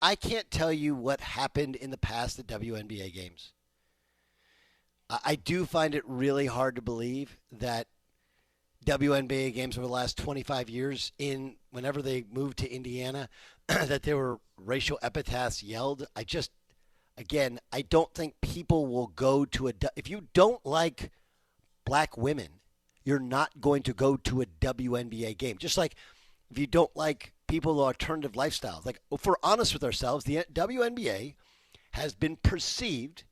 I can't tell you what happened in the past at WNBA games. I do find it really hard to believe that WNBA games over the last 25 years, in whenever they moved to Indiana, that there were racial epithets yelled. Again, I don't think people will go to if you don't like black women, you're not going to go to a WNBA game. Just like if you don't like people with alternative lifestyles. Like, if we're honest with ourselves, the WNBA has been perceived,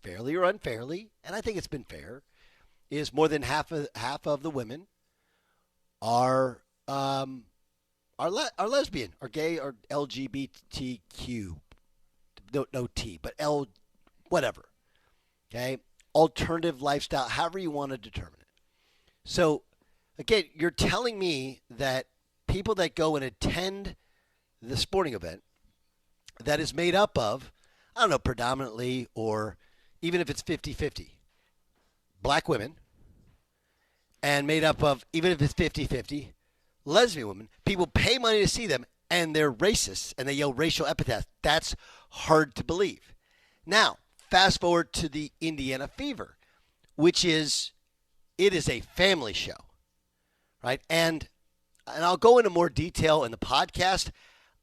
fairly or unfairly, and I think it's been fair, is more than half of the women are are lesbian or gay or LGBTQ. No T, but L, whatever. Okay, alternative lifestyle, however you want to determine it. So, again, you're telling me that people that go and attend the sporting event that is made up of, I don't know, predominantly, or even if it's 50-50, black women, and made up of, even if it's 50-50, lesbian women, people pay money to see them, and they're racist, and they yell racial epithets. That's hard to believe. Now, fast forward to the Indiana Fever, which is, it is a family show, right? And I'll go into more detail in the podcast.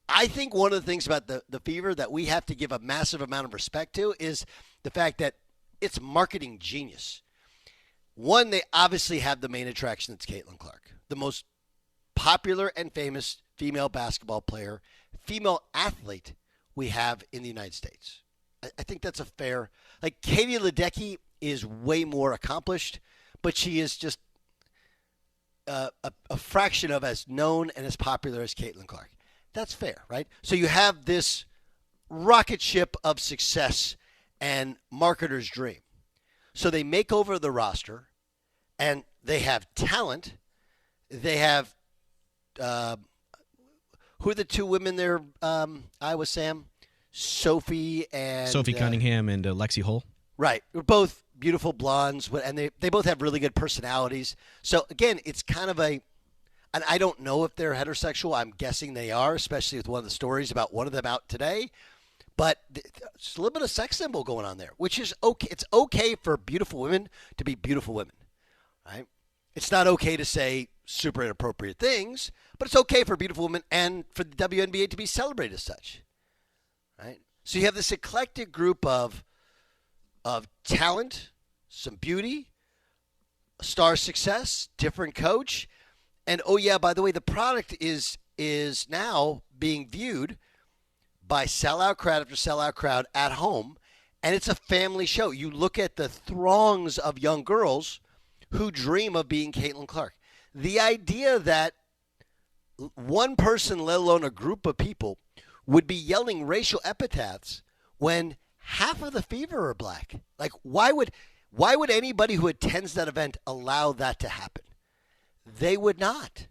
I think one of the things about the Fever that we have to give a massive amount of respect to is the fact that it's marketing genius. One, they obviously have the main attraction. That's Caitlin Clark, the most popular and famous female basketball player, female athlete we have in the United States. I think that's a fair, like Katie Ledecky is way more accomplished, but she is just a fraction of as known and as popular as Caitlin Clark. That's fair, right? So you have this rocket ship of success and marketer's dream. So they make over the roster, and they have talent. They have who are the two women there? Iowa Sam, Sophie Cunningham and Lexi Hull. Right, we're both beautiful blondes, and they both have really good personalities. So again, it's kind of and I don't know if they're heterosexual. I'm guessing they are, especially with one of the stories about one of them out today. But it's a little bit of sex symbol going on there, which is okay. It's okay for beautiful women to be beautiful women, right? It's not okay to say super inappropriate things, but it's okay for beautiful women and for the WNBA to be celebrated as such, right? So you have this eclectic group of talent, some beauty, star success, different coach, and oh yeah, by the way, the product is now being viewed by sellout crowd after sellout crowd at home, and it's a family show. You look at the throngs of young girls who dream of being Caitlin Clark. The idea that one person, let alone a group of people, would be yelling racial epithets when half of the Fever are black. Like, why would anybody who attends that event allow that to happen? They would not.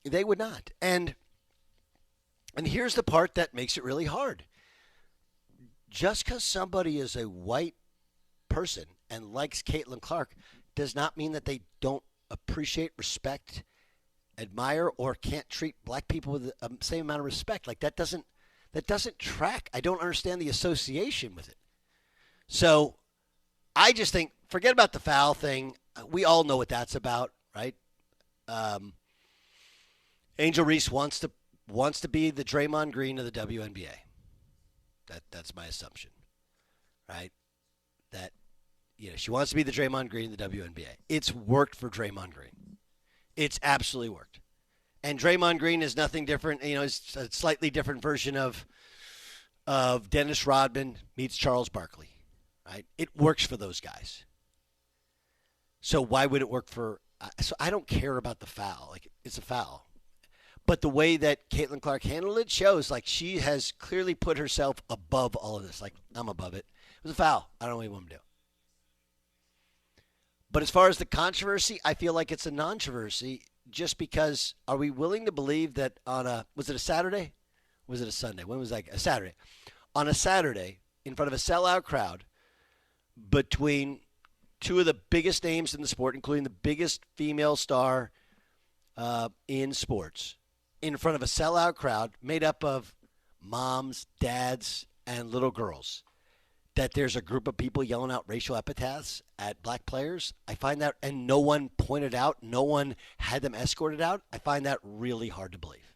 They would not. And here's the part that makes it really hard. Just because somebody is a white person and likes Caitlin Clark does not mean that they don't appreciate, respect, admire, or can't treat black people with the same amount of respect. Like, that doesn't track. I don't understand the association with it. So I just think, forget about the foul thing. We all know what that's about, right? Angel Reese wants to be the Draymond Green of the WNBA. That's my assumption, right? That she wants to be the Draymond Green of the WNBA. It's worked for Draymond Green. It's absolutely worked. And Draymond Green is nothing different. It's a slightly different version of Dennis Rodman meets Charles Barkley, right? It works for those guys. So why would it work for? So I don't care about the foul. Like, it's a foul. But the way that Caitlin Clark handled it shows like she has clearly put herself above all of this. Like, I'm above it. It was a foul. I don't know what you want me to do. But as far as the controversy, I feel like it's a non-controversy just because are we willing to believe that was it a Saturday? Was it a Sunday? When was that? A Saturday. On a Saturday, in front of a sellout crowd, between two of the biggest names in the sport, including the biggest female star in sports, in front of a sellout crowd made up of moms, dads, and little girls, that there's a group of people yelling out racial epithets at black players. I find that, and no one pointed out, no one had them escorted out. I find that really hard to believe.